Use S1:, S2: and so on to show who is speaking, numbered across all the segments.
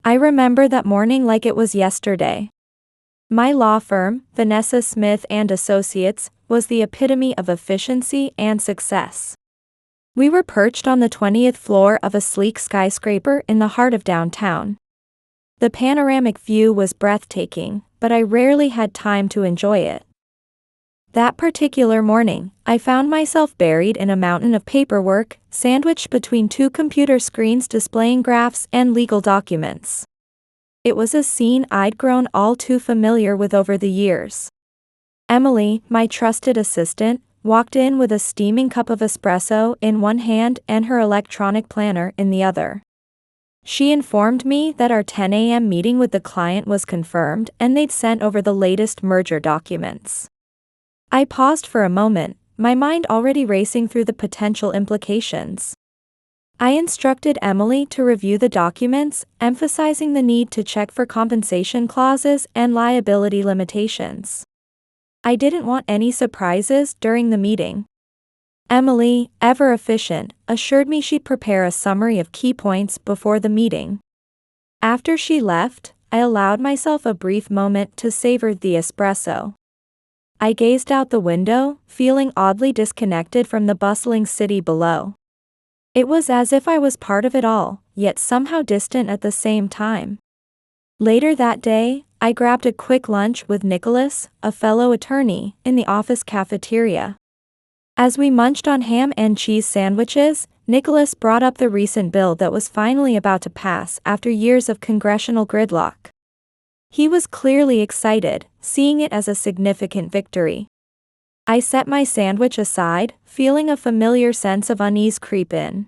S1: I remember that morning like it was yesterday. My law firm, Vanessa Smith and Associates, was the epitome of efficiency and success. We were perched on the 20th floor of a sleek skyscraper in the heart of downtown. The panoramic view was breathtaking, but I rarely had time to enjoy it. That particular morning, I found myself buried in a mountain of paperwork, sandwiched between two computer screens displaying graphs and legal documents. It was a scene I'd grown all too familiar with over the years. Emily, my trusted assistant, walked in with a steaming cup of espresso in one hand and her electronic planner in the other. She informed me that our 10 a.m. meeting with the client was confirmed and they'd sent over the latest merger documents. I paused for a moment, my mind already racing through the potential implications. I instructed Emily to review the documents, emphasizing the need to check for compensation clauses and liability limitations. I didn't want any surprises during the meeting. Emily, ever efficient, assured me she'd prepare a summary of key points before the meeting. After she left, I allowed myself a brief moment to savor the espresso. I gazed out the window, feeling oddly disconnected from the bustling city below. It was as if I was part of it all, yet somehow distant at the same time. Later that day, I grabbed a quick lunch with Nicholas, a fellow attorney, in the office cafeteria. As we munched on ham and cheese sandwiches, Nicholas brought up the recent bill that was finally about to pass after years of congressional gridlock. He was clearly excited, seeing it as a significant victory. I set my sandwich aside, feeling a familiar sense of unease creep in.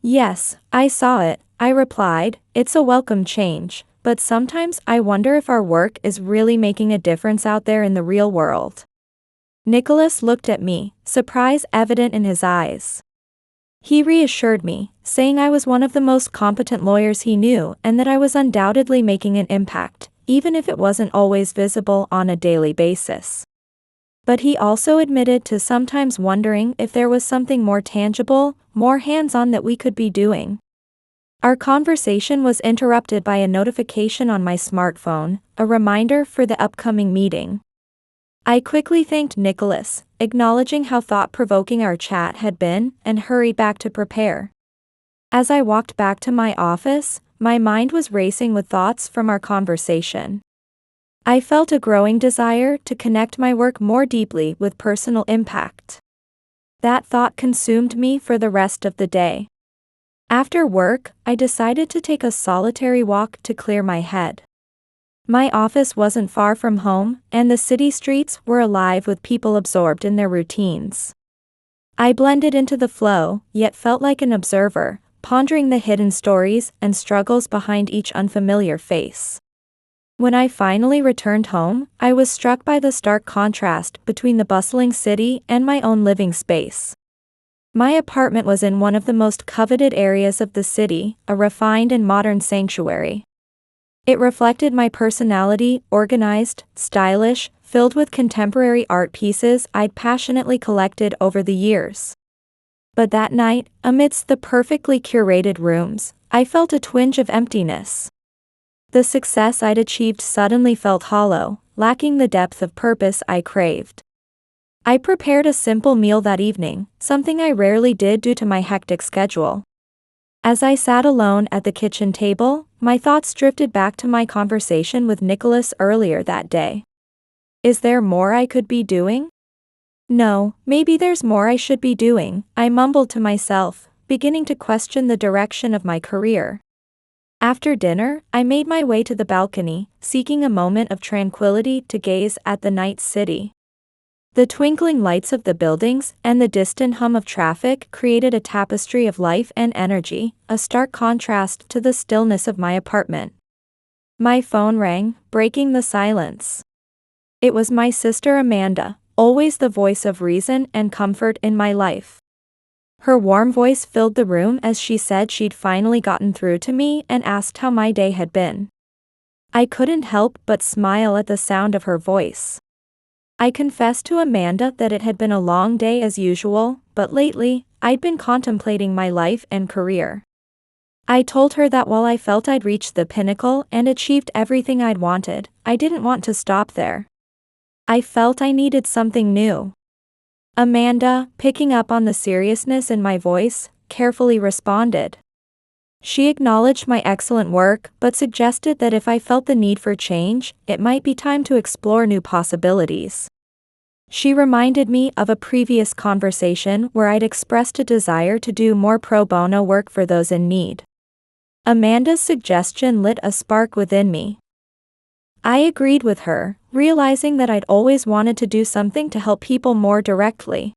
S1: "Yes, I saw it," I replied. "It's a welcome change, but sometimes I wonder if our work is really making a difference out there in the real world." Nicholas looked at me, surprise evident in his eyes. He reassured me, saying I was one of the most competent lawyers he knew and that I was undoubtedly making an impact, even if it wasn't always visible on a daily basis. But he also admitted to sometimes wondering if there was something more tangible, more hands-on that we could be doing. Our conversation was interrupted by a notification on my smartphone, a reminder for the upcoming meeting. I quickly thanked Nicholas, acknowledging how thought-provoking our chat had been, and hurried back to prepare. As I walked back to my office, my mind was racing with thoughts from our conversation. I felt a growing desire to connect my work more deeply with personal impact. That thought consumed me for the rest of the day. After work, I decided to take a solitary walk to clear my head. My office wasn't far from home, and the city streets were alive with people absorbed in their routines. I blended into the flow, yet felt like an observer, pondering the hidden stories and struggles behind each unfamiliar face. When I finally returned home, I was struck by the stark contrast between the bustling city and my own living space. My apartment was in one of the most coveted areas of the city, a refined and modern sanctuary. It reflected my personality, organized, stylish, filled with contemporary art pieces I'd passionately collected over the years. But that night, amidst the perfectly curated rooms, I felt a twinge of emptiness. The success I'd achieved suddenly felt hollow, lacking the depth of purpose I craved. I prepared a simple meal that evening, something I rarely did due to my hectic schedule. As I sat alone at the kitchen table, my thoughts drifted back to my conversation with Nicholas earlier that day. Is there more I could be doing? No, maybe there's more I should be doing, I mumbled to myself, beginning to question the direction of my career. After dinner, I made my way to the balcony, seeking a moment of tranquility to gaze at the night city. The twinkling lights of the buildings and the distant hum of traffic created a tapestry of life and energy, a stark contrast to the stillness of my apartment. My phone rang, breaking the silence. It was my sister Amanda, always the voice of reason and comfort in my life. Her warm voice filled the room as she said she'd finally gotten through to me and asked how my day had been. I couldn't help but smile at the sound of her voice. I confessed to Amanda that it had been a long day as usual, but lately, I'd been contemplating my life and career. I told her that while I felt I'd reached the pinnacle and achieved everything I'd wanted, I didn't want to stop there. I felt I needed something new. Amanda, picking up on the seriousness in my voice, carefully responded. She acknowledged my excellent work but suggested that if I felt the need for change, it might be time to explore new possibilities. She reminded me of a previous conversation where I'd expressed a desire to do more pro bono work for those in need. Amanda's suggestion lit a spark within me. I agreed with her, realizing that I'd always wanted to do something to help people more directly.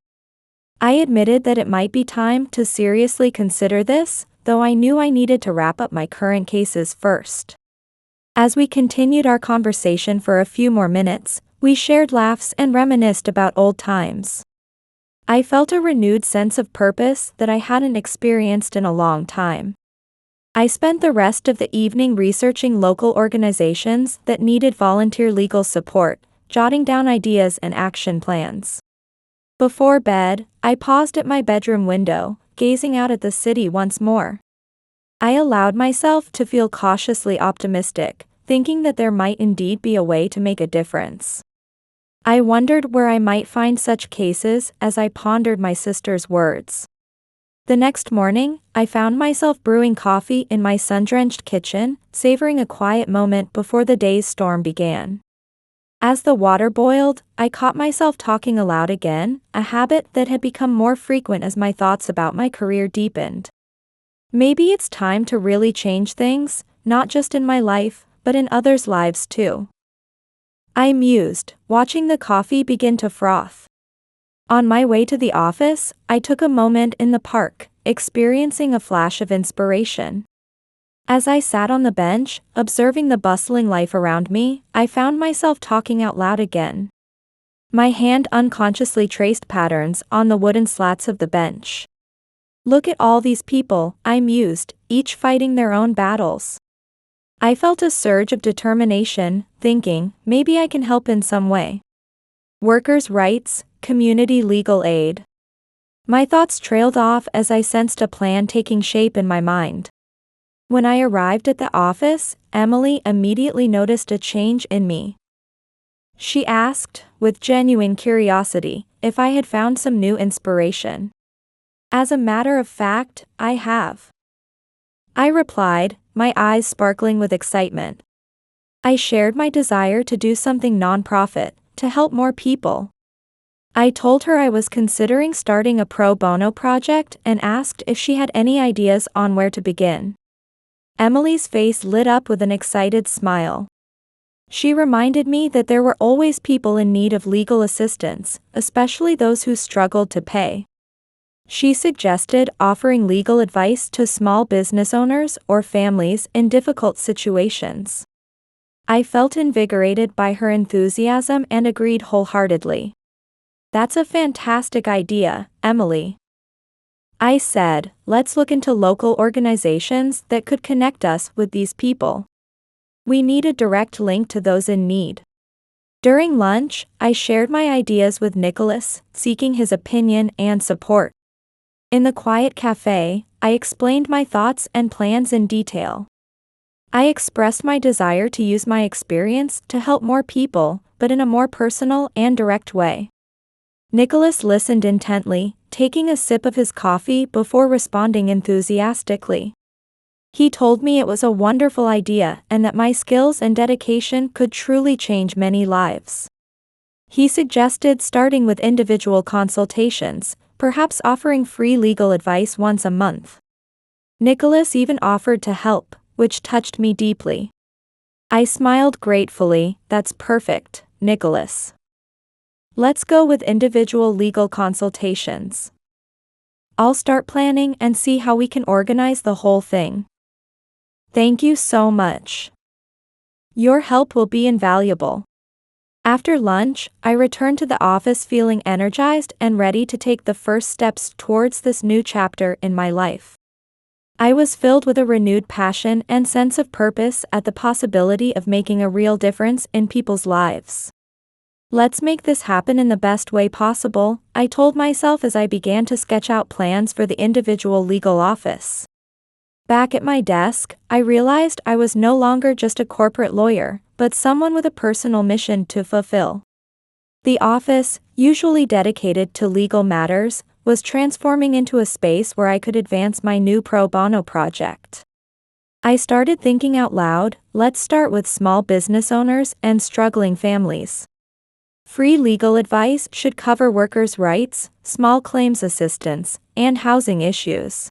S1: I admitted that it might be time to seriously consider this, though I knew I needed to wrap up my current cases first. As we continued our conversation for a few more minutes, we shared laughs and reminisced about old times. I felt a renewed sense of purpose that I hadn't experienced in a long time. I spent the rest of the evening researching local organizations that needed volunteer legal support, jotting down ideas and action plans. Before bed, I paused at my bedroom window, gazing out at the city once more. I allowed myself to feel cautiously optimistic, thinking that there might indeed be a way to make a difference. I wondered where I might find such cases as I pondered my sister's words. The next morning, I found myself brewing coffee in my sun-drenched kitchen, savoring a quiet moment before the day's storm began. As the water boiled, I caught myself talking aloud again, a habit that had become more frequent as my thoughts about my career deepened. Maybe it's time to really change things, not just in my life, but in others' lives too. I mused, watching the coffee begin to froth. On my way to the office, I took a moment in the park, experiencing a flash of inspiration. As I sat on the bench, observing the bustling life around me, I found myself talking out loud again. My hand unconsciously traced patterns on the wooden slats of the bench. Look at all these people, I mused, each fighting their own battles. I felt a surge of determination, thinking, maybe I can help in some way. Workers' rights, community legal aid. My thoughts trailed off as I sensed a plan taking shape in my mind. When I arrived at the office, Emily immediately noticed a change in me. She asked, with genuine curiosity, if I had found some new inspiration. As a matter of fact, I have. I replied, my eyes sparkling with excitement. I shared my desire to do something nonprofit, to help more people. I told her I was considering starting a pro bono project and asked if she had any ideas on where to begin. Emily's face lit up with an excited smile. She reminded me that there were always people in need of legal assistance, especially those who struggled to pay. She suggested offering legal advice to small business owners or families in difficult situations. I felt invigorated by her enthusiasm and agreed wholeheartedly. That's a fantastic idea, Emily. I said, let's look into local organizations that could connect us with these people. We need a direct link to those in need. During lunch, I shared my ideas with Nicholas, seeking his opinion and support. In the quiet cafe, I explained my thoughts and plans in detail. I expressed my desire to use my experience to help more people, but in a more personal and direct way. Nicholas listened intently, taking a sip of his coffee before responding enthusiastically. He told me it was a wonderful idea and that my skills and dedication could truly change many lives. He suggested starting with individual consultations, perhaps offering free legal advice once a month. Nicholas even offered to help, which touched me deeply. I smiled gratefully. That's perfect, Nicholas. Let's go with individual legal consultations. I'll start planning and see how we can organize the whole thing. Thank you so much. Your help will be invaluable. After lunch, I returned to the office feeling energized and ready to take the first steps towards this new chapter in my life. I was filled with a renewed passion and sense of purpose at the possibility of making a real difference in people's lives. Let's make this happen in the best way possible, I told myself as I began to sketch out plans for the individual legal office. Back at my desk, I realized I was no longer just a corporate lawyer, but someone with a personal mission to fulfill. The office, usually dedicated to legal matters, was transforming into a space where I could advance my new pro bono project. I started thinking out loud, let's start with small business owners and struggling families. Free legal advice should cover workers' rights, small claims assistance, and housing issues.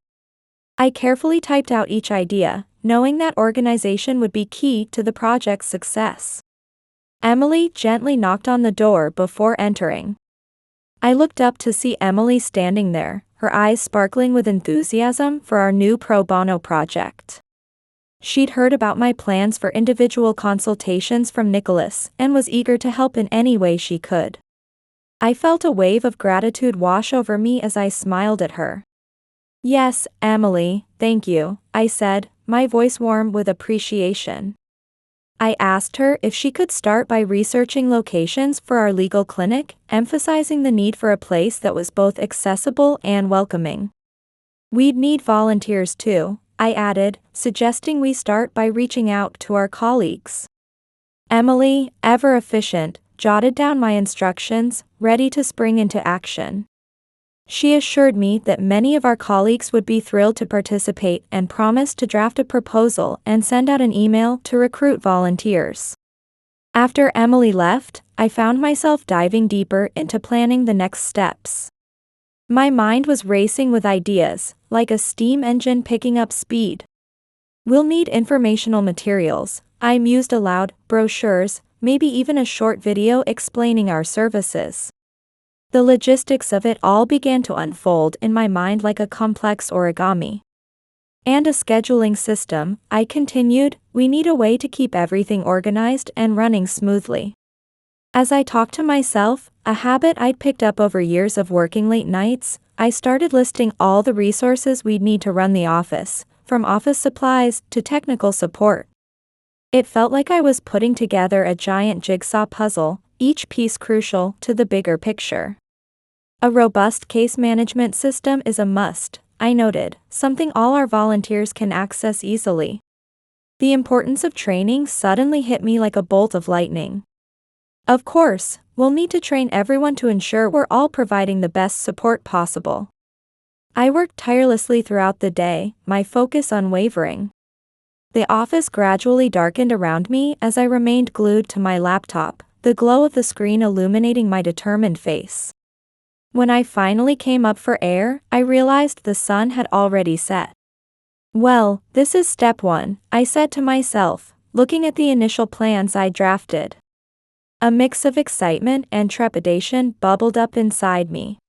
S1: I carefully typed out each idea, knowing that organization would be key to the project's success. Emily gently knocked on the door before entering. I looked up to see Emily standing there, her eyes sparkling with enthusiasm for our new pro bono project. She'd heard about my plans for individual consultations from Nicholas and was eager to help in any way she could. I felt a wave of gratitude wash over me as I smiled at her. "Yes, Emily, thank you," I said, my voice warm with appreciation. I asked her if she could start by researching locations for our legal clinic, emphasizing the need for a place that was both accessible and welcoming. "We'd need volunteers too," I added, suggesting we start by reaching out to our colleagues. Emily, ever efficient, jotted down my instructions, ready to spring into action. She assured me that many of our colleagues would be thrilled to participate and promised to draft a proposal and send out an email to recruit volunteers. After Emily left, I found myself diving deeper into planning the next steps. My mind was racing with ideas, like a steam engine picking up speed. "We'll need informational materials," I mused aloud, brochures, maybe even a short video explaining our services. The logistics of it all began to unfold in my mind like a complex origami. "And a scheduling system," I continued, "we need a way to keep everything organized and running smoothly." As I talked to myself, a habit I'd picked up over years of working late nights, I started listing all the resources we'd need to run the office, from office supplies to technical support. It felt like I was putting together a giant jigsaw puzzle, each piece crucial to the bigger picture. "A robust case management system is a must," I noted, "something all our volunteers can access easily." The importance of training suddenly hit me like a bolt of lightning. "Of course, we'll need to train everyone to ensure we're all providing the best support possible." I worked tirelessly throughout the day, my focus unwavering. The office gradually darkened around me as I remained glued to my laptop, the glow of the screen illuminating my determined face. When I finally came up for air, I realized the sun had already set. "Well, this is step one," I said to myself, looking at the initial plans I drafted. A mix of excitement and trepidation bubbled up inside me.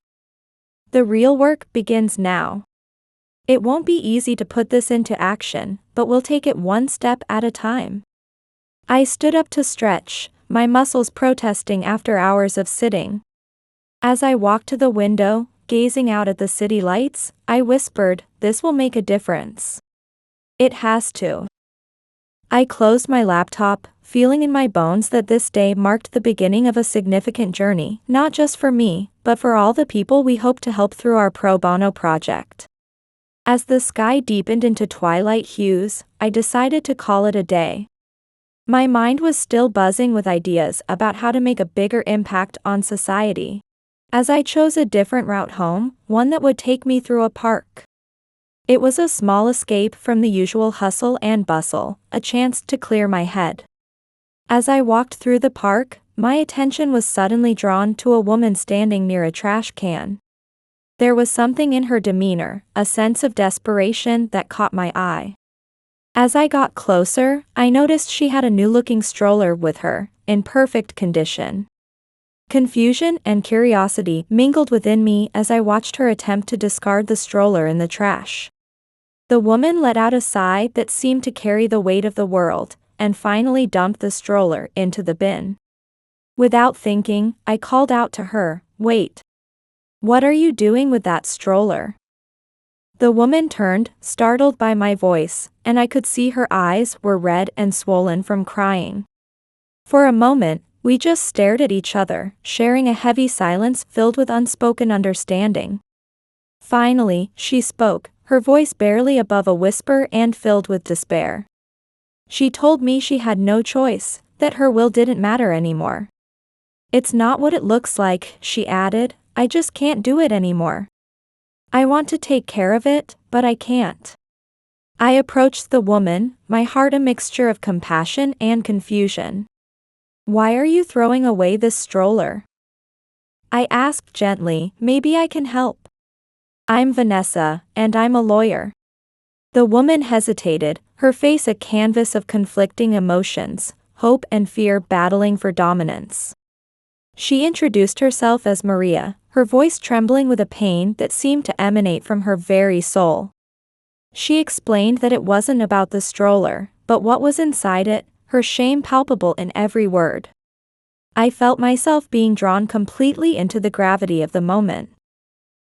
S1: The real work begins now. It won't be easy to put this into action, but we'll take it one step at a time. I stood up to stretch, my muscles protesting after hours of sitting. As I walked to the window, gazing out at the city lights, I whispered, "This will make a difference. It has to." I closed my laptop, feeling in my bones that this day marked the beginning of a significant journey, not just for me, but for all the people we hope to help through our pro bono project. As the sky deepened into twilight hues, I decided to call it a day. My mind was still buzzing with ideas about how to make a bigger impact on society. As I chose a different route home, one that would take me through a park. It was a small escape from the usual hustle and bustle, a chance to clear my head. As I walked through the park, my attention was suddenly drawn to a woman standing near a trash can. There was something in her demeanor, a sense of desperation that caught my eye. As I got closer, I noticed she had a new-looking stroller with her, in perfect condition. Confusion and curiosity mingled within me as I watched her attempt to discard the stroller in the trash. The woman let out a sigh that seemed to carry the weight of the world, and finally dumped the stroller into the bin. Without thinking, I called out to her, "Wait. What are you doing with that stroller?" The woman turned, startled by my voice, and I could see her eyes were red and swollen from crying. For a moment, we just stared at each other, sharing a heavy silence filled with unspoken understanding. Finally, she spoke, her voice barely above a whisper and filled with despair. She told me she had no choice, that her will didn't matter anymore. It's not what it looks like, she added, I just can't do it anymore. I want to take care of it, but I can't. I approached the woman, my heart a mixture of compassion and confusion. Why are you throwing away this stroller? I asked gently, maybe I can help. I'm Vanessa, and I'm a lawyer. The woman hesitated, her face a canvas of conflicting emotions, hope and fear battling for dominance. She introduced herself as Maria, her voice trembling with a pain that seemed to emanate from her very soul. She explained that it wasn't about the stroller, but what was inside it, her shame palpable in every word. I felt myself being drawn completely into the gravity of the moment.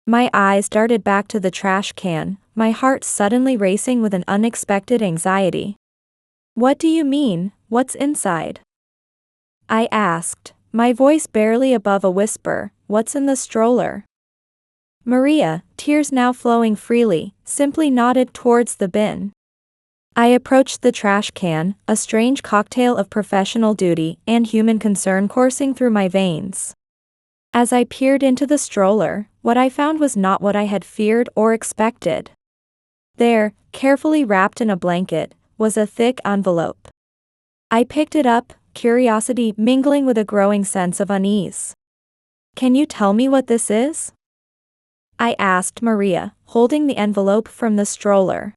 S1: My eyes darted back to the trash can, my heart suddenly racing with an unexpected anxiety. What do you mean, what's inside? I asked, my voice barely above a whisper, what's in the stroller? Maria, tears now flowing freely, simply nodded towards the bin. I approached the trash can, a strange cocktail of professional duty and human concern coursing through my veins. As I peered into the stroller, what I found was not what I had feared or expected. There, carefully wrapped in a blanket, was a thick envelope. I picked it up, curiosity mingling with a growing sense of unease. Can you tell me what this is? I asked Maria, holding the envelope from the stroller.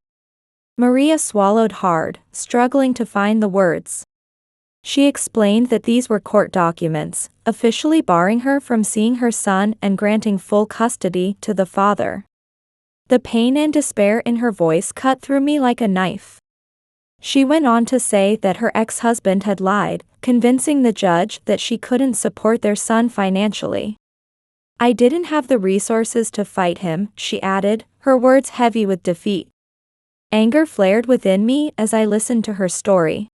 S1: Maria swallowed hard, struggling to find the words. She explained that these were court documents, officially barring her from seeing her son and granting full custody to the father. The pain and despair in her voice cut through me like a knife. She went on to say that her ex-husband had lied, convincing the judge that she couldn't support their son financially. I didn't have the resources to fight him, she added, her words heavy with defeat. Anger flared within me as I listened to her story.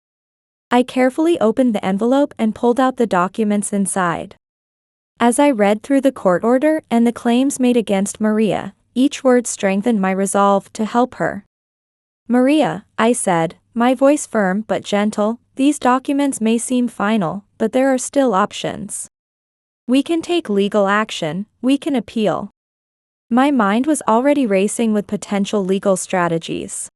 S1: I carefully opened the envelope and pulled out the documents inside. As I read through the court order and the claims made against Maria, each word strengthened my resolve to help her. Maria, I said, my voice firm but gentle, these documents may seem final, but there are still options. We can take legal action, we can appeal. My mind was already racing with potential legal strategies.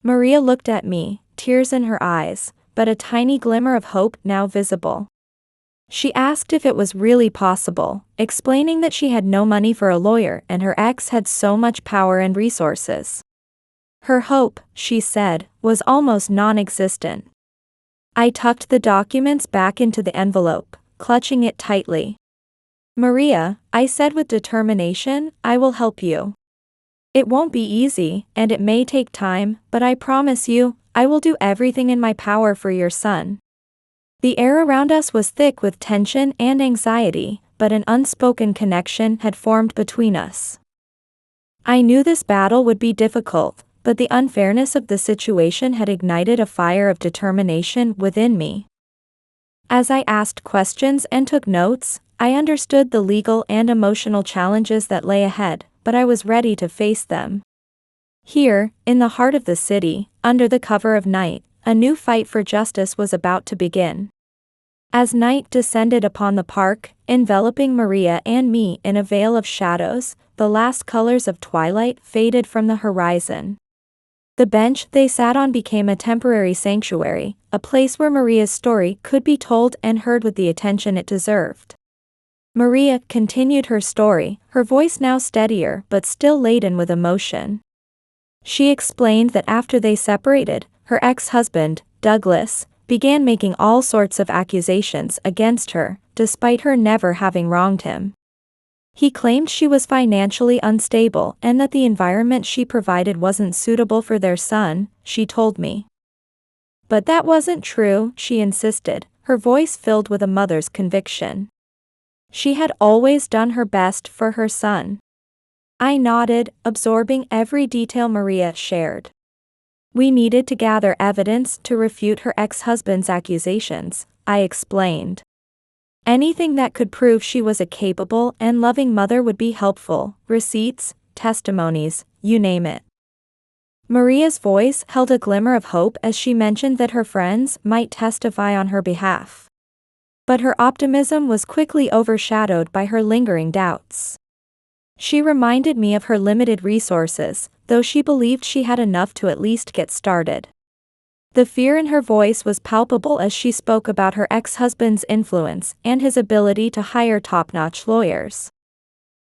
S1: Maria looked at me, tears in her eyes, but a tiny glimmer of hope now visible. She asked if it was really possible, explaining that she had no money for a lawyer and her ex had so much power and resources. Her hope, she said, was almost non-existent. I tucked the documents back into the envelope, clutching it tightly. Maria, I said with determination, I will help you. It won't be easy, and it may take time, but I promise you, I will do everything in my power for your son. The air around us was thick with tension and anxiety, but an unspoken connection had formed between us. I knew this battle would be difficult, but the unfairness of the situation had ignited a fire of determination within me. As I asked questions and took notes, I understood the legal and emotional challenges that lay ahead, but I was ready to face them. Here, in the heart of the city, under the cover of night, a new fight for justice was about to begin. As night descended upon the park, enveloping Maria and me in a veil of shadows, the last colors of twilight faded from the horizon. The bench they sat on became a temporary sanctuary, a place where Maria's story could be told and heard with the attention it deserved. Maria continued her story, her voice now steadier but still laden with emotion. She explained that after they separated, her ex-husband, Douglas, began making all sorts of accusations against her, despite her never having wronged him. He claimed she was financially unstable and that the environment she provided wasn't suitable for their son, she told me. But that wasn't true, she insisted, her voice filled with a mother's conviction. She had always done her best for her son. I nodded, absorbing every detail Maria shared. We needed to gather evidence to refute her ex-husband's accusations, I explained. Anything that could prove she was a capable and loving mother would be helpful, receipts, testimonies, you name it. Maria's voice held a glimmer of hope as she mentioned that her friends might testify on her behalf. But her optimism was quickly overshadowed by her lingering doubts. She reminded me of her limited resources, though she believed she had enough to at least get started. The fear in her voice was palpable as she spoke about her ex-husband's influence and his ability to hire top-notch lawyers.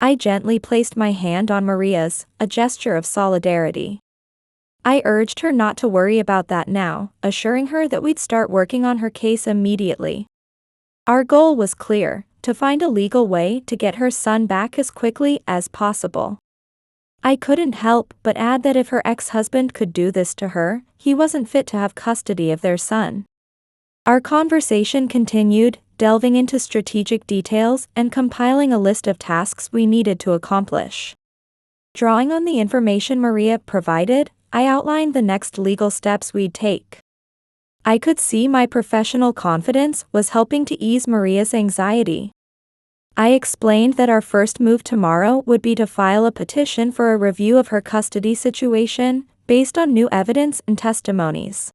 S1: I gently placed my hand on Maria's, a gesture of solidarity. I urged her not to worry about that now, assuring her that we'd start working on her case immediately. Our goal was clear: to find a legal way to get her son back as quickly as possible. I couldn't help but add that if her ex-husband could do this to her, he wasn't fit to have custody of their son. Our conversation continued, delving into strategic details and compiling a list of tasks we needed to accomplish. Drawing on the information Maria provided, I outlined the next legal steps we'd take. I could see my professional confidence was helping to ease Maria's anxiety. I explained that our first move tomorrow would be to file a petition for a review of her custody situation, based on new evidence and testimonies.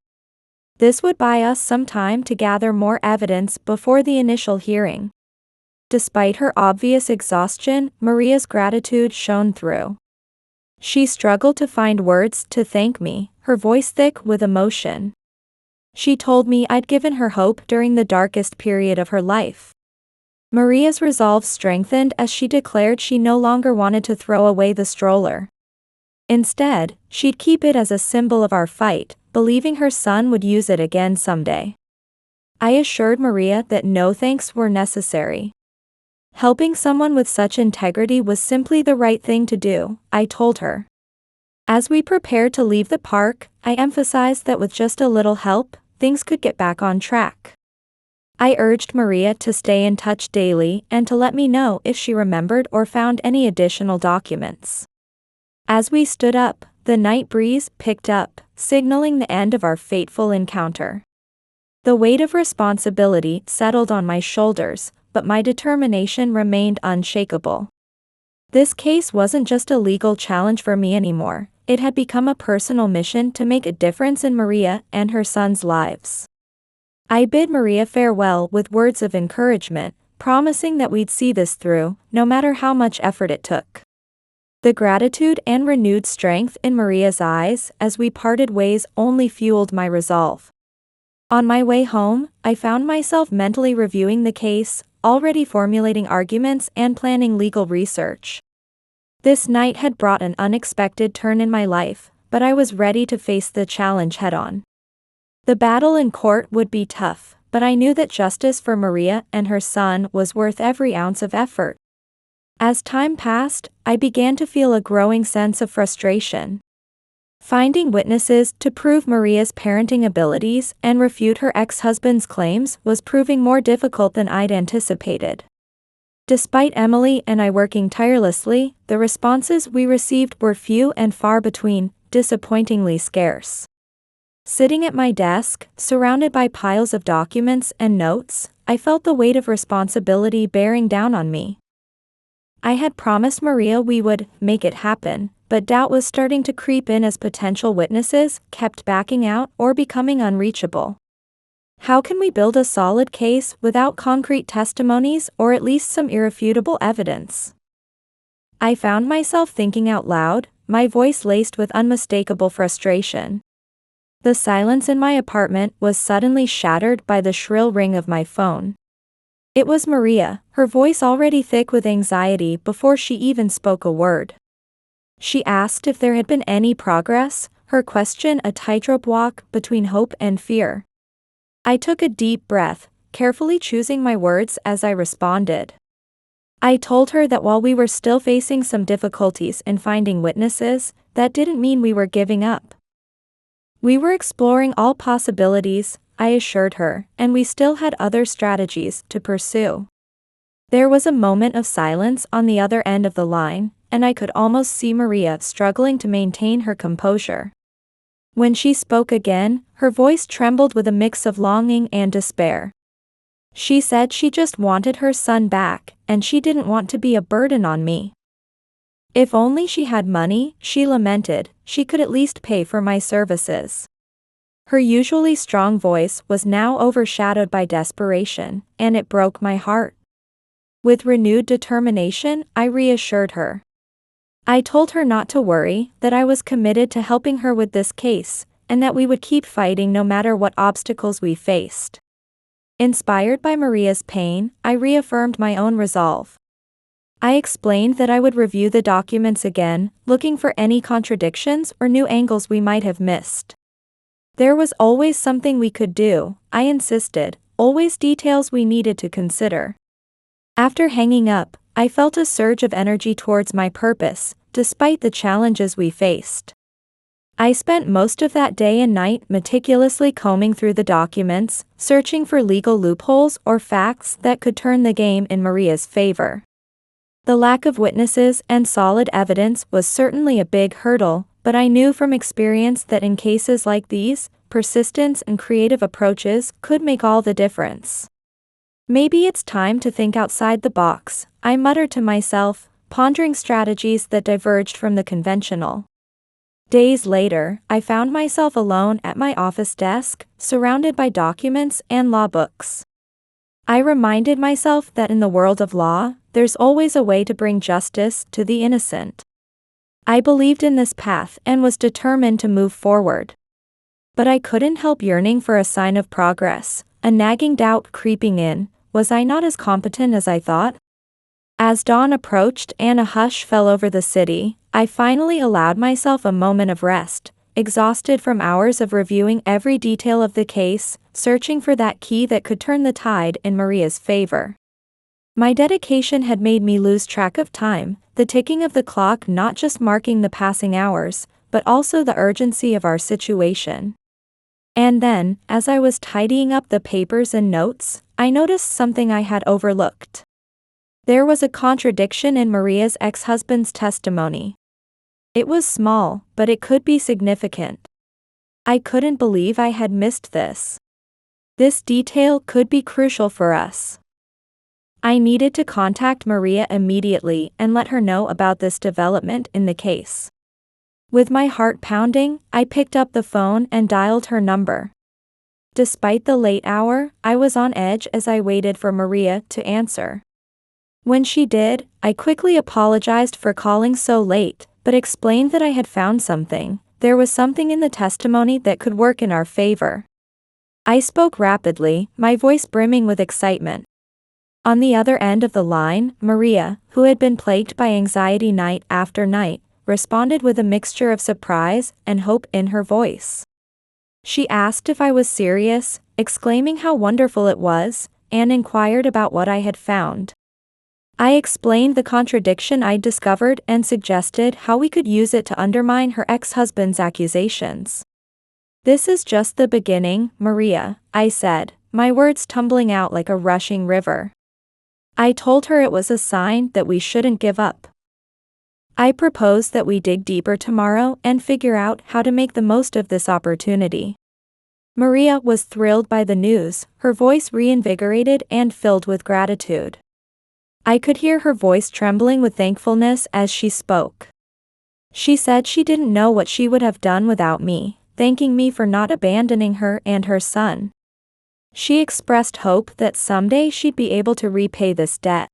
S1: This would buy us some time to gather more evidence before the initial hearing. Despite her obvious exhaustion, Maria's gratitude shone through. She struggled to find words to thank me, her voice thick with emotion. She told me I'd given her hope during the darkest period of her life. Maria's resolve strengthened as she declared she no longer wanted to throw away the stroller. Instead, she'd keep it as a symbol of our fight, believing her son would use it again someday. I assured Maria that no thanks were necessary. Helping someone with such integrity was simply the right thing to do, I told her. As we prepared to leave the park, I emphasized that with just a little help, things could get back on track. I urged Maria to stay in touch daily and to let me know if she remembered or found any additional documents. As we stood up, the night breeze picked up, signaling the end of our fateful encounter. The weight of responsibility settled on my shoulders, but my determination remained unshakable. This case wasn't just a legal challenge for me anymore, it had become a personal mission to make a difference in Maria and her son's lives. I bid Maria farewell with words of encouragement, promising that we'd see this through, no matter how much effort it took. The gratitude and renewed strength in Maria's eyes as we parted ways only fueled my resolve. On my way home, I found myself mentally reviewing the case, already formulating arguments and planning legal research. This night had brought an unexpected turn in my life, but I was ready to face the challenge head-on. The battle in court would be tough, but I knew that justice for Maria and her son was worth every ounce of effort. As time passed, I began to feel a growing sense of frustration. Finding witnesses to prove Maria's parenting abilities and refute her ex-husband's claims was proving more difficult than I'd anticipated. Despite Emily and I working tirelessly, the responses we received were few and far between, disappointingly scarce. Sitting at my desk, surrounded by piles of documents and notes, I felt the weight of responsibility bearing down on me. I had promised Maria we would make it happen, but doubt was starting to creep in as potential witnesses kept backing out or becoming unreachable. How can we build a solid case without concrete testimonies or at least some irrefutable evidence? I found myself thinking out loud, my voice laced with unmistakable frustration. The silence in my apartment was suddenly shattered by the shrill ring of my phone. It was Maria, her voice already thick with anxiety before she even spoke a word. She asked if there had been any progress, her question a tightrope walk between hope and fear. I took a deep breath, carefully choosing my words as I responded. I told her that while we were still facing some difficulties in finding witnesses, that didn't mean we were giving up. We were exploring all possibilities, I assured her, and we still had other strategies to pursue. There was a moment of silence on the other end of the line, and I could almost see Maria struggling to maintain her composure. When she spoke again, her voice trembled with a mix of longing and despair. She said she just wanted her son back, and she didn't want to be a burden on me. If only she had money, she lamented, she could at least pay for my services. Her usually strong voice was now overshadowed by desperation, and it broke my heart. With renewed determination, I reassured her. I told her not to worry, that I was committed to helping her with this case, and that we would keep fighting no matter what obstacles we faced. Inspired by Maria's pain, I reaffirmed my own resolve. I explained that I would review the documents again, looking for any contradictions or new angles we might have missed. There was always something we could do, I insisted, always details we needed to consider. After hanging up, I felt a surge of energy towards my purpose, despite the challenges we faced. I spent most of that day and night meticulously combing through the documents, searching for legal loopholes or facts that could turn the game in Maria's favor. The lack of witnesses and solid evidence was certainly a big hurdle, but I knew from experience that in cases like these, persistence and creative approaches could make all the difference. Maybe it's time to think outside the box, I muttered to myself, pondering strategies that diverged from the conventional. Days later, I found myself alone at my office desk, surrounded by documents and law books. I reminded myself that in the world of law, there's always a way to bring justice to the innocent. I believed in this path and was determined to move forward. But I couldn't help yearning for a sign of progress, a nagging doubt creeping in, was I not as competent as I thought? As dawn approached and a hush fell over the city, I finally allowed myself a moment of rest, exhausted from hours of reviewing every detail of the case, searching for that key that could turn the tide in Maria's favor. My dedication had made me lose track of time, the ticking of the clock not just marking the passing hours, but also the urgency of our situation. And then, as I was tidying up the papers and notes, I noticed something I had overlooked. There was a contradiction in Maria's ex-husband's testimony. It was small, but it could be significant. I couldn't believe I had missed this. This detail could be crucial for us. I needed to contact Maria immediately and let her know about this development in the case. With my heart pounding, I picked up the phone and dialed her number. Despite the late hour, I was on edge as I waited for Maria to answer. When she did, I quickly apologized for calling so late, but explained that I had found something. There was something in the testimony that could work in our favor. I spoke rapidly, my voice brimming with excitement. On the other end of the line, Maria, who had been plagued by anxiety night after night, responded with a mixture of surprise and hope in her voice. She asked if I was serious, exclaiming how wonderful it was, and inquired about what I had found. I explained the contradiction I'd discovered and suggested how we could use it to undermine her ex-husband's accusations. "This is just the beginning, Maria," I said, my words tumbling out like a rushing river. I told her it was a sign that we shouldn't give up. I proposed that we dig deeper tomorrow and figure out how to make the most of this opportunity. Maria was thrilled by the news, her voice reinvigorated and filled with gratitude. I could hear her voice trembling with thankfulness as she spoke. She said she didn't know what she would have done without me, thanking me for not abandoning her and her son. She expressed hope that someday she'd be able to repay this debt.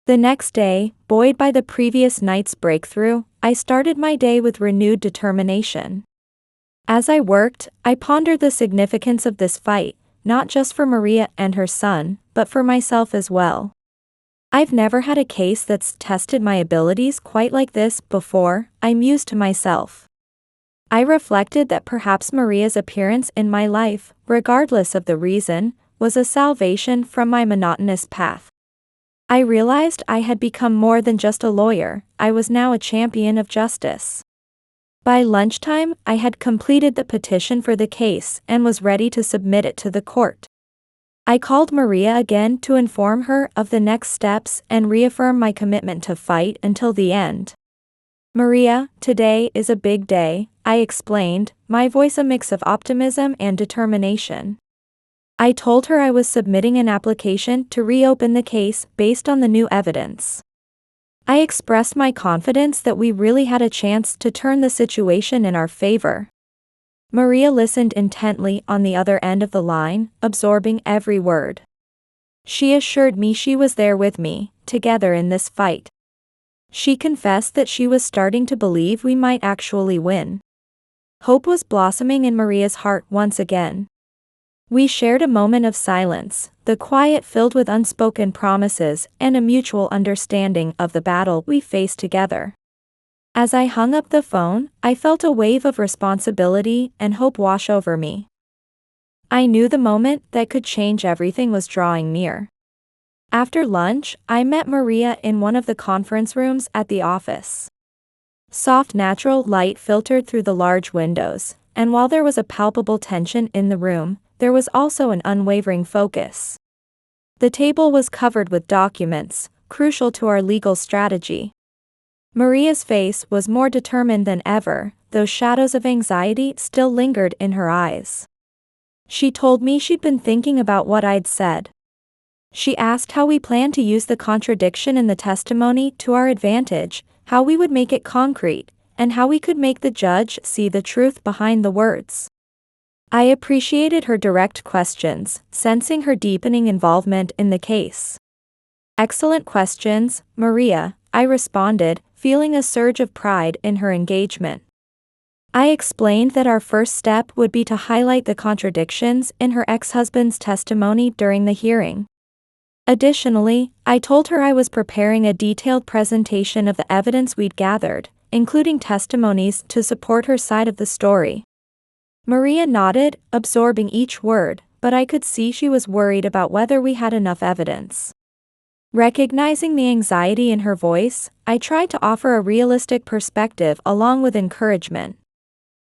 S1: The next day, buoyed by the previous night's breakthrough, I started my day with renewed determination. As I worked, I pondered the significance of this fight, not just for Maria and her son, but for myself as well. I've never had a case that's tested my abilities quite like this before, I mused to myself. I reflected that perhaps Maria's appearance in my life, regardless of the reason, was a salvation from my monotonous path. I realized I had become more than just a lawyer, I was now a champion of justice. By lunchtime, I had completed the petition for the case and was ready to submit it to the court. I called Maria again to inform her of the next steps and reaffirm my commitment to fight until the end. "Maria, today is a big day," I explained, my voice a mix of optimism and determination. I told her I was submitting an application to reopen the case based on the new evidence. I expressed my confidence that we really had a chance to turn the situation in our favor. Maria listened intently on the other end of the line, absorbing every word. She assured me she was there with me, together in this fight. She confessed that she was starting to believe we might actually win. Hope was blossoming in Maria's heart once again. We shared a moment of silence, the quiet filled with unspoken promises and a mutual understanding of the battle we faced together. As I hung up the phone, I felt a wave of responsibility and hope wash over me. I knew the moment that could change everything was drawing near. After lunch, I met Maria in one of the conference rooms at the office. Soft natural light filtered through the large windows, and while there was a palpable tension in the room, there was also an unwavering focus. The table was covered with documents, crucial to our legal strategy. Maria's face was more determined than ever, though shadows of anxiety still lingered in her eyes. She told me she'd been thinking about what I'd said. She asked how we planned to use the contradiction in the testimony to our advantage, how we would make it concrete, and how we could make the judge see the truth behind the words. I appreciated her direct questions, sensing her deepening involvement in the case. "Excellent questions, Maria," I responded, feeling a surge of pride in her engagement. I explained that our first step would be to highlight the contradictions in her ex-husband's testimony during the hearing. Additionally, I told her I was preparing a detailed presentation of the evidence we'd gathered, including testimonies to support her side of the story. Maria nodded, absorbing each word, but I could see she was worried about whether we had enough evidence. Recognizing the anxiety in her voice, I tried to offer a realistic perspective along with encouragement.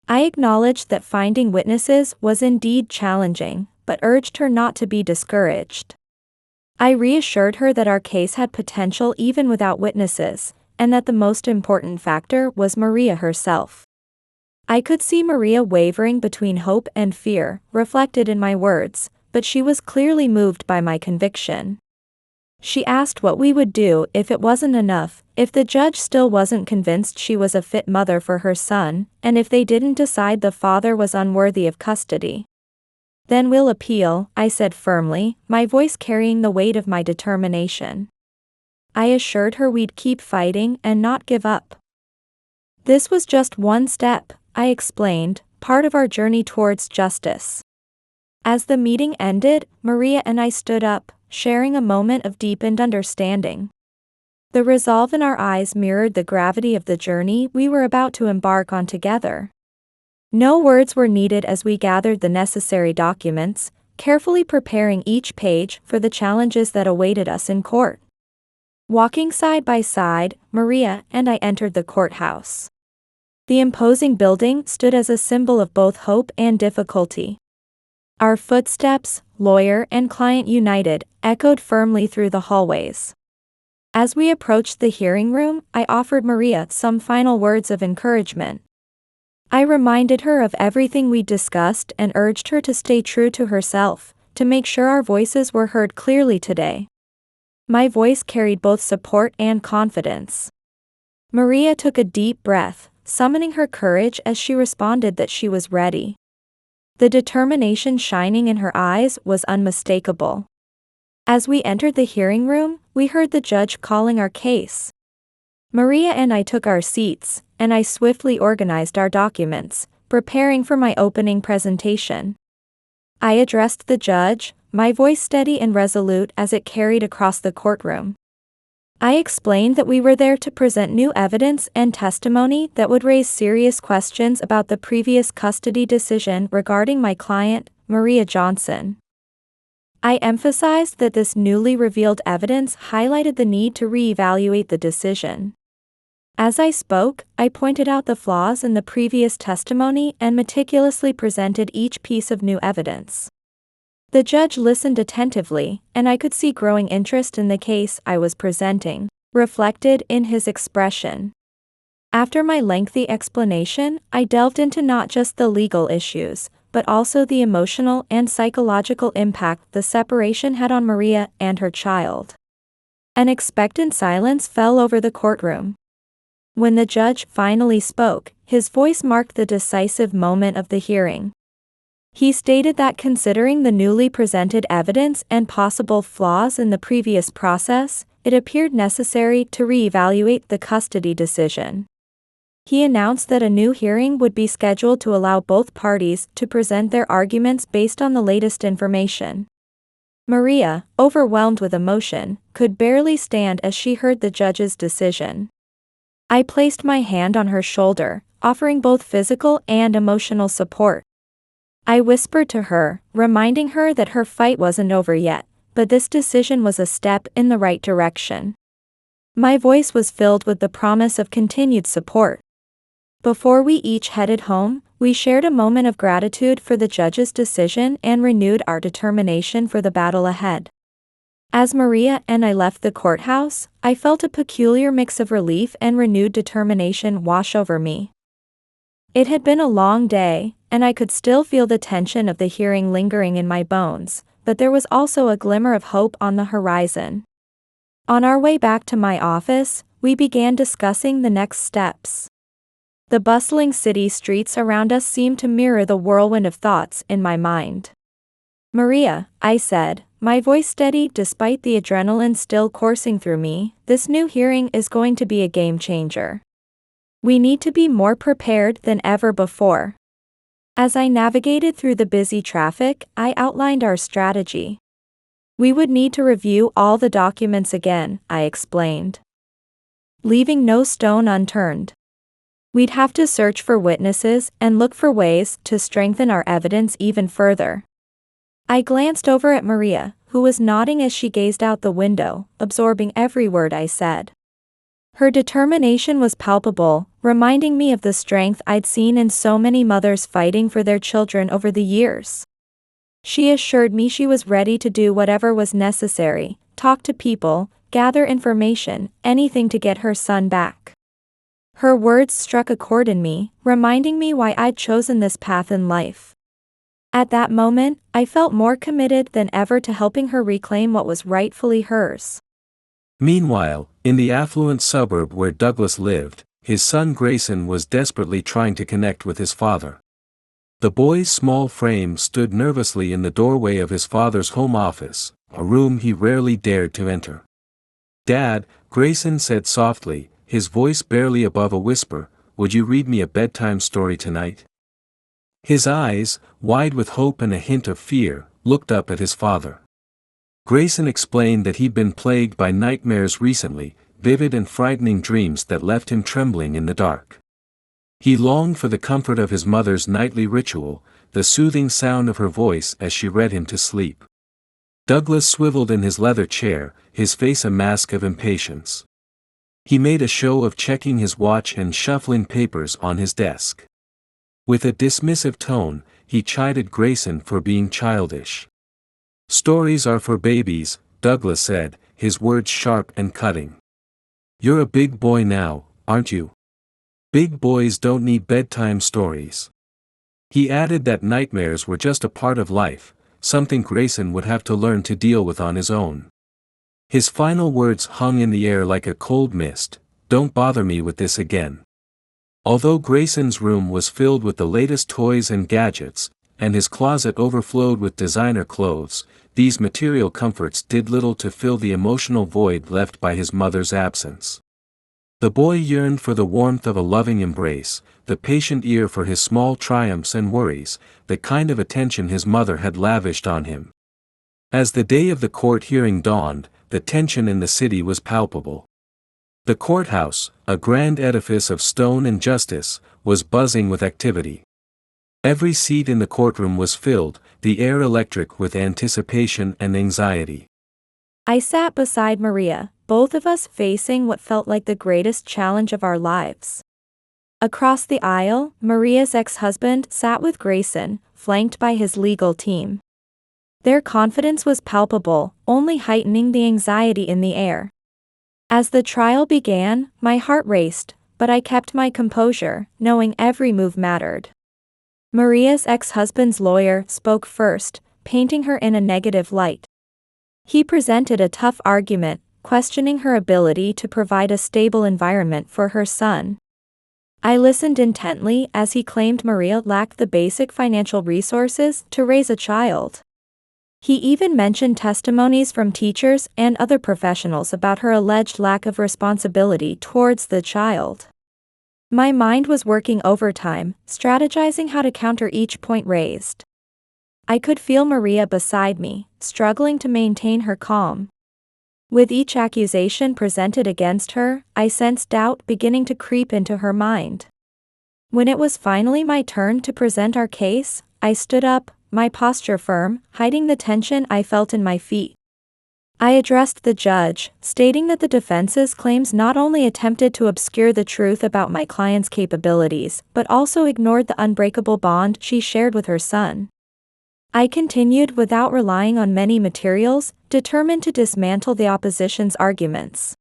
S1: I acknowledged that finding witnesses was indeed challenging, but urged her not to be discouraged. I reassured her that our case had potential even without witnesses, and that the most important factor was Maria herself. I could see Maria wavering between hope and fear, reflected in my words, but she was clearly moved by my conviction. She asked what we would do if it wasn't enough, if the judge still wasn't convinced she was a fit mother for her son, and if they didn't decide the father was unworthy of custody. "Then we'll appeal," I said firmly, my voice carrying the weight of my determination. I assured her we'd keep fighting and not give up. This was just one step, I explained, part of our journey towards justice. As the meeting ended, Maria and I stood up, sharing a moment of deepened understanding. The resolve in our eyes mirrored the gravity of the journey we were about to embark on together. No words were needed as we gathered the necessary documents, carefully preparing each page for the challenges that awaited us in court. Walking side by side, Maria and I entered the courthouse. The imposing building stood as a symbol of both hope and difficulty. Our footsteps, lawyer and client united, echoed firmly through the hallways. As we approached the hearing room, I offered Maria some final words of encouragement. I reminded her of everything we discussed and urged her to stay true to herself, to make sure our voices were heard clearly today. My voice carried both support and confidence. Maria took a deep breath, summoning her courage as she responded that she was ready. The determination shining in her eyes was unmistakable. As we entered the hearing room, we heard the judge calling our case. Maria and I took our seats, and I swiftly organized our documents, preparing for my opening presentation. I addressed the judge, my voice steady and resolute as it carried across the courtroom. I explained that we were there to present new evidence and testimony that would raise serious questions about the previous custody decision regarding my client, Maria Johnson. I emphasized that this newly revealed evidence highlighted the need to reevaluate the decision. As I spoke, I pointed out the flaws in the previous testimony and meticulously presented each piece of new evidence. The judge listened attentively, and I could see growing interest in the case I was presenting, reflected in his expression. After my lengthy explanation, I delved into not just the legal issues, but also the emotional and psychological impact the separation had on Maria and her child. An expectant silence fell over the courtroom. When the judge finally spoke, his voice marked the decisive moment of the hearing. He stated that considering the newly presented evidence and possible flaws in the previous process, it appeared necessary to reevaluate the custody decision. He announced that a new hearing would be scheduled to allow both parties to present their arguments based on the latest information. Maria, overwhelmed with emotion, could barely stand as she heard the judge's decision. I placed my hand on her shoulder, offering both physical and emotional support. I whispered to her, reminding her that her fight wasn't over yet, but this decision was a step in the right direction. My voice was filled with the promise of continued support. Before we each headed home, we shared a moment of gratitude for the judge's decision and renewed our determination for the battle ahead. As Maria and I left the courthouse, I felt a peculiar mix of relief and renewed determination wash over me. It had been a long day, and I could still feel the tension of the hearing lingering in my bones, but there was also a glimmer of hope on the horizon. On our way back to my office, we began discussing the next steps. The bustling city streets around us seemed to mirror the whirlwind of thoughts in my mind. "Maria," I said, my voice steady despite the adrenaline still coursing through me, "this new hearing is going to be a game changer. We need to be more prepared than ever before." As I navigated through the busy traffic, I outlined our strategy. We would need to review all the documents again, I explained, leaving no stone unturned. We'd have to search for witnesses and look for ways to strengthen our evidence even further. I glanced over at Maria, who was nodding as she gazed out the window, absorbing every word I said. Her determination was palpable, reminding me of the strength I'd seen in so many mothers fighting for their children over the years. She assured me she was ready to do whatever was necessary, talk to people, gather information, anything to get her son back. Her words struck a chord in me, reminding me why I'd chosen this path in life. At that moment, I felt more committed than ever to helping her reclaim what was rightfully hers.
S2: Meanwhile, in the affluent suburb where Douglas lived, his son Grayson was desperately trying to connect with his father. The boy's small frame stood nervously in the doorway of his father's home office, a room he rarely dared to enter. "Dad," Grayson said softly, his voice barely above a whisper, "would you read me a bedtime story tonight?" His eyes, wide with hope and a hint of fear, looked up at his father. Grayson explained that he'd been plagued by nightmares recently, vivid and frightening dreams that left him trembling in the dark. He longed for the comfort of his mother's nightly ritual, the soothing sound of her voice as she read him to sleep. Douglas swiveled in his leather chair, his face a mask of impatience. He made a show of checking his watch and shuffling papers on his desk. With a dismissive tone, he chided Grayson for being childish. "Stories are for babies," Douglas said, his words sharp and cutting. "You're a big boy now, aren't you? Big boys don't need bedtime stories." He added that nightmares were just a part of life, something Grayson would have to learn to deal with on his own. His final words hung in the air like a cold mist, "Don't bother me with this again." Although Grayson's room was filled with the latest toys and gadgets, and his closet overflowed with designer clothes, these material comforts did little to fill the emotional void left by his mother's absence. The boy yearned for the warmth of a loving embrace, the patient ear for his small triumphs and worries, the kind of attention his mother had lavished on him. As the day of the court hearing dawned, the tension in the city was palpable. The courthouse, a grand edifice of stone and justice, was buzzing with activity. Every seat in the courtroom was filled, the air electric with anticipation and anxiety.
S1: I sat beside Maria, both of us facing what felt like the greatest challenge of our lives. Across the aisle, Maria's ex-husband sat with Grayson, flanked by his legal team. Their confidence was palpable, only heightening the anxiety in the air. As the trial began, my heart raced, but I kept my composure, knowing every move mattered. Maria's ex-husband's lawyer spoke first, painting her in a negative light. He presented a tough argument, questioning her ability to provide a stable environment for her son. I listened intently as he claimed Maria lacked the basic financial resources to raise a child. He even mentioned testimonies from teachers and other professionals about her alleged lack of responsibility towards the child. My mind was working overtime, strategizing how to counter each point raised. I could feel Maria beside me, struggling to maintain her calm. With each accusation presented against her, I sensed doubt beginning to creep into her mind. When it was finally my turn to present our case, I stood up, my posture firm, hiding the tension I felt in my feet. I addressed the judge, stating that the defense's claims not only attempted to obscure the truth about my client's capabilities, but also ignored the unbreakable bond she shared with her son. I continued without relying on many materials, determined to dismantle the opposition's arguments.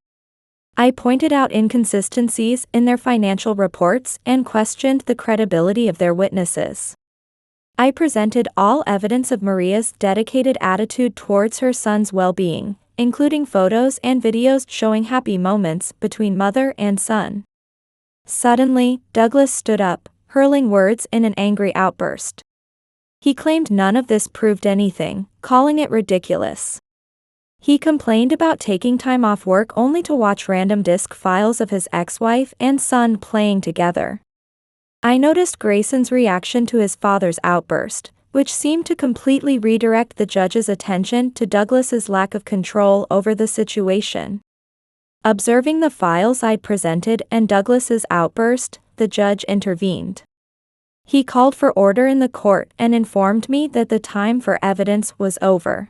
S1: I pointed out inconsistencies in their financial reports and questioned the credibility of their witnesses. I presented all evidence of Maria's dedicated attitude towards her son's well-being, including photos and videos showing happy moments between mother and son. Suddenly, Douglas stood up, hurling words in an angry outburst. He claimed none of this proved anything, calling it ridiculous. He complained about taking time off work only to watch random disc files of his ex-wife and son playing together. I noticed Grayson's reaction to his father's outburst, which seemed to completely redirect the judge's attention to Douglas's lack of control over the situation. Observing the files I'd presented and Douglas's outburst, the judge intervened. He called for order in the court and informed me that the time for evidence was over.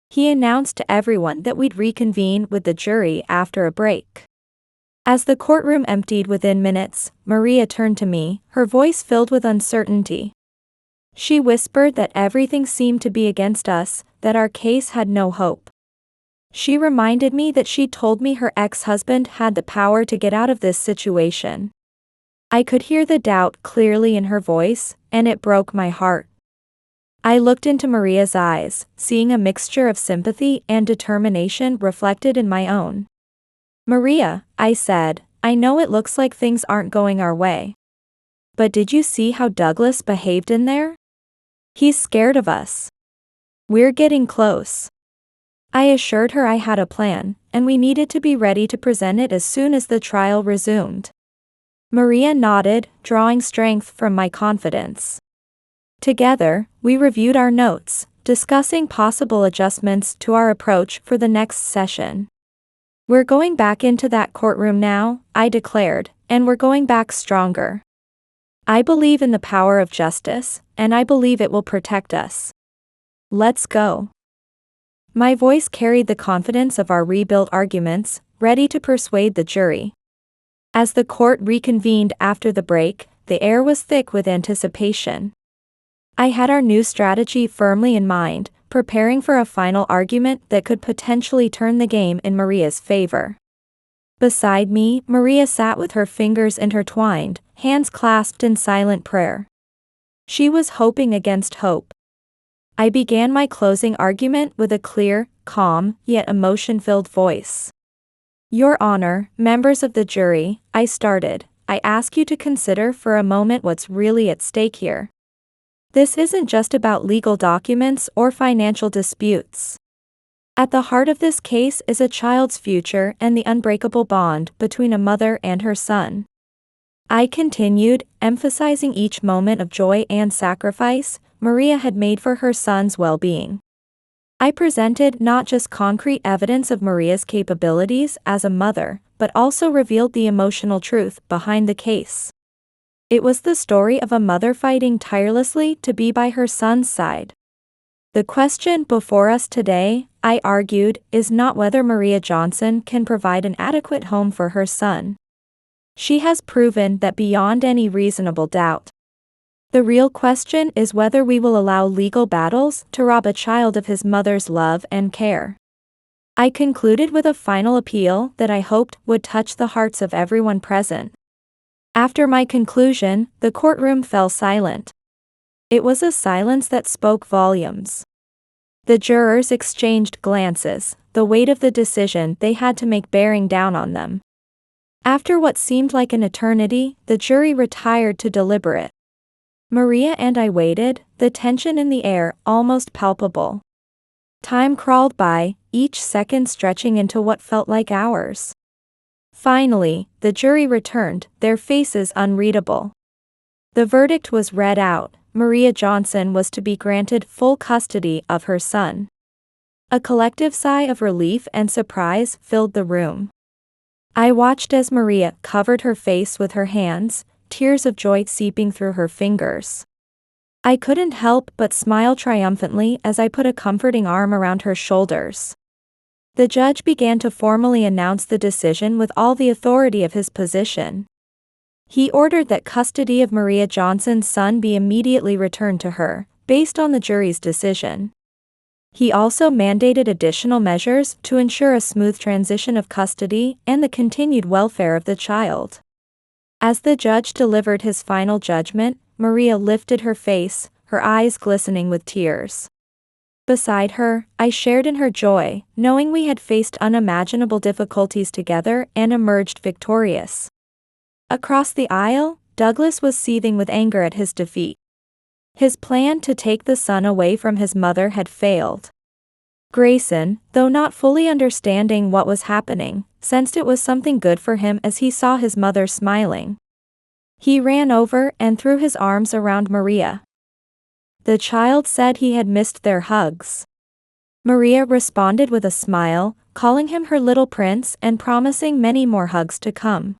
S1: He announced to everyone that we'd reconvene with the jury after a break. As the courtroom emptied within minutes, Maria turned to me, her voice filled with uncertainty. She whispered that everything seemed to be against us, that our case had no hope. She reminded me that she'd told me her ex-husband had the power to get out of this situation. I could hear the doubt clearly in her voice, and it broke my heart. I looked into Maria's eyes, seeing a mixture of sympathy and determination reflected in my own. "Maria," I said, "I know it looks like things aren't going our way. But did you see how Douglas behaved in there? He's scared of us. We're getting close." I assured her I had a plan, and we needed to be ready to present it as soon as the trial resumed. Maria nodded, drawing strength from my confidence. Together, we reviewed our notes, discussing possible adjustments to our approach for the next session. "We're going back into that courtroom now," I declared, "and we're going back stronger. I believe in the power of justice, and I believe it will protect us. Let's go." My voice carried the confidence of our rebuilt arguments, ready to persuade the jury. As the court reconvened after the break, the air was thick with anticipation. I had our new strategy firmly in mind, preparing for a final argument that could potentially turn the game in Maria's favor. Beside me, Maria sat with her fingers intertwined, hands clasped in silent prayer. She was hoping against hope. I began my closing argument with a clear, calm, yet emotion-filled voice. "Your Honor, members of the jury," I started, "I ask you to consider for a moment what's really at stake here. This isn't just about legal documents or financial disputes. At the heart of this case is a child's future and the unbreakable bond between a mother and her son." I continued, emphasizing each moment of joy and sacrifice Maria had made for her son's well-being. I presented not just concrete evidence of Maria's capabilities as a mother, but also revealed the emotional truth behind the case. It was the story of a mother fighting tirelessly to be by her son's side. The question before us today, I argued, is not whether Maria Johnson can provide an adequate home for her son. She has proven that beyond any reasonable doubt. The real question is whether we will allow legal battles to rob a child of his mother's love and care. I concluded with a final appeal that I hoped would touch the hearts of everyone present. After my conclusion, the courtroom fell silent. It was a silence that spoke volumes. The jurors exchanged glances, the weight of the decision they had to make bearing down on them. After what seemed like an eternity, the jury retired to deliberate. Maria and I waited, the tension in the air almost palpable. Time crawled by, each second stretching into what felt like hours. Finally, the jury returned, their faces unreadable. The verdict was read out. Maria Johnson was to be granted full custody of her son. A collective sigh of relief and surprise filled the room. I watched as Maria covered her face with her hands, tears of joy seeping through her fingers. I couldn't help but smile triumphantly as I put a comforting arm around her shoulders. The judge began to formally announce the decision with all the authority of his position. He ordered that custody of Maria Johnson's son be immediately returned to her, based on the jury's decision. He also mandated additional measures to ensure a smooth transition of custody and the continued welfare of the child. As the judge delivered his final judgment, Maria lifted her face, her eyes glistening with tears. Beside her, I shared in her joy, knowing we had faced unimaginable difficulties together and emerged victorious. Across the aisle, Douglas was seething with anger at his defeat. His plan to take the son away from his mother had failed. Grayson, though not fully understanding what was happening, sensed it was something good for him as he saw his mother smiling. He ran over and threw his arms around Maria. The child said he had missed their hugs. Maria responded with a smile, calling him her little prince and promising many more hugs to come.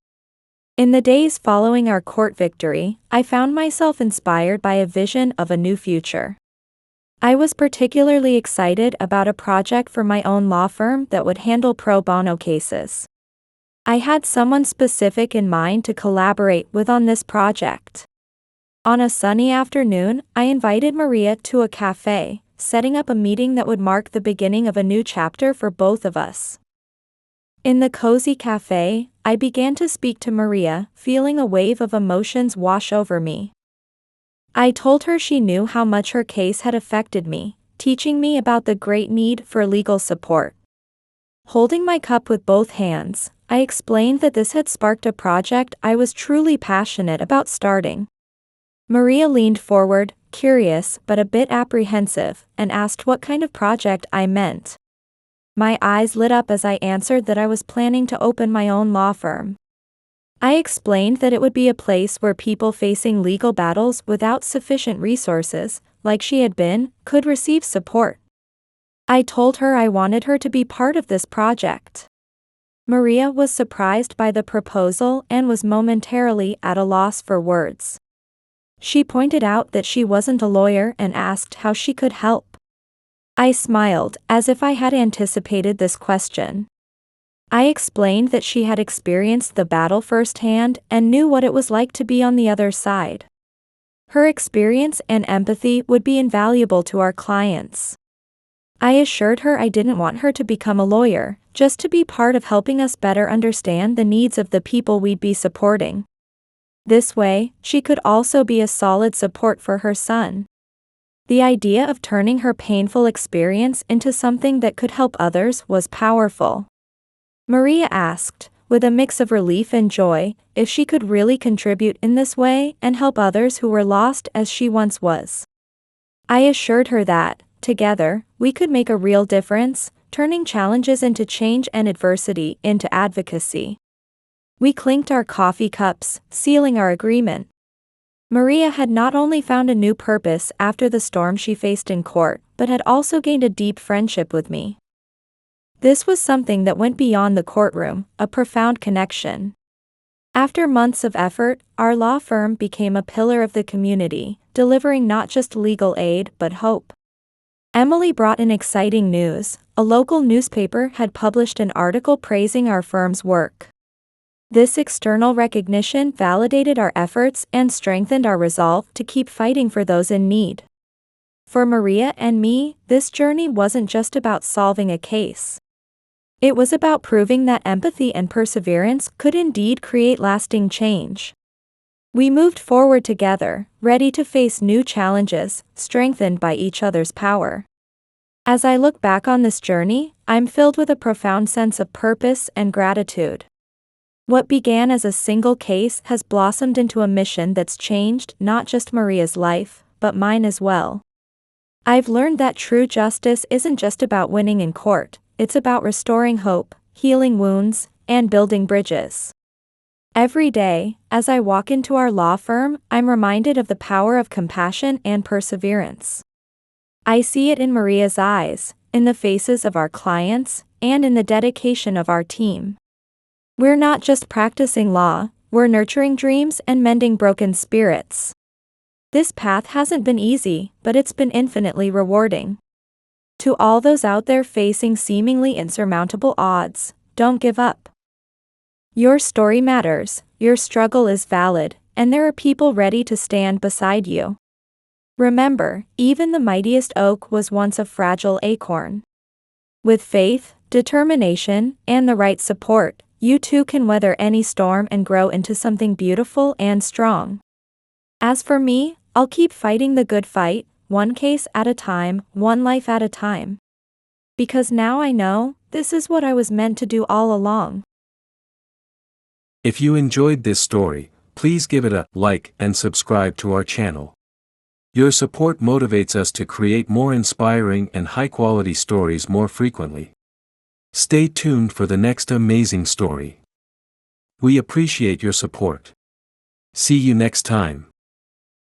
S1: In the days following our court victory, I found myself inspired by a vision of a new future. I was particularly excited about a project for my own law firm that would handle pro bono cases. I had someone specific in mind to collaborate with on this project. On a sunny afternoon, I invited Maria to a cafe, setting up a meeting that would mark the beginning of a new chapter for both of us. In the cozy cafe, I began to speak to Maria, feeling a wave of emotions wash over me. I told her she knew how much her case had affected me, teaching me about the great need for legal support. Holding my cup with both hands, I explained that this had sparked a project I was truly passionate about starting. Maria leaned forward, curious but a bit apprehensive, and asked what kind of project I meant. My eyes lit up as I answered that I was planning to open my own law firm. I explained that it would be a place where people facing legal battles without sufficient resources, like she had been, could receive support. I told her I wanted her to be part of this project. Maria was surprised by the proposal and was momentarily at a loss for words. She pointed out that she wasn't a lawyer and asked how she could help. I smiled, as if I had anticipated this question. I explained that she had experienced the battle firsthand and knew what it was like to be on the other side. Her experience and empathy would be invaluable to our clients. I assured her I didn't want her to become a lawyer, just to be part of helping us better understand the needs of the people we'd be supporting. This way, she could also be a solid support for her son. The idea of turning her painful experience into something that could help others was powerful. Maria asked, with a mix of relief and joy, if she could really contribute in this way and help others who were lost as she once was. I assured her that, together, we could make a real difference, turning challenges into change and adversity into advocacy. We clinked our coffee cups, sealing our agreement. Maria had not only found a new purpose after the storm she faced in court, but had also gained a deep friendship with me. This was something that went beyond the courtroom, a profound connection. After months of effort, our law firm became a pillar of the community, delivering not just legal aid but hope. Emily brought in exciting news. A local newspaper had published an article praising our firm's work. This external recognition validated our efforts and strengthened our resolve to keep fighting for those in need. For Maria and me, this journey wasn't just about solving a case. It was about proving that empathy and perseverance could indeed create lasting change. We moved forward together, ready to face new challenges, strengthened by each other's power. As I look back on this journey, I'm filled with a profound sense of purpose and gratitude. What began as a single case has blossomed into a mission that's changed not just Maria's life, but mine as well. I've learned that true justice isn't just about winning in court, it's about restoring hope, healing wounds, and building bridges. Every day, as I walk into our law firm, I'm reminded of the power of compassion and perseverance. I see it in Maria's eyes, in the faces of our clients, and in the dedication of our team. We're not just practicing law, we're nurturing dreams and mending broken spirits. This path hasn't been easy, but it's been infinitely rewarding. To all those out there facing seemingly insurmountable odds, don't give up. Your story matters, your struggle is valid, and there are people ready to stand beside you. Remember, even the mightiest oak was once a fragile acorn. With faith, determination, and the right support, you too can weather any storm and grow into something beautiful and strong. As for me, I'll keep fighting the good fight, one case at a time, one life at a time. Because now I know, this is what I was meant to do all along.
S2: If you enjoyed this story, please give it a like and subscribe to our channel. Your support motivates us to create more inspiring and high-quality stories more frequently. Stay tuned for the next amazing story. We appreciate your support. See you next time.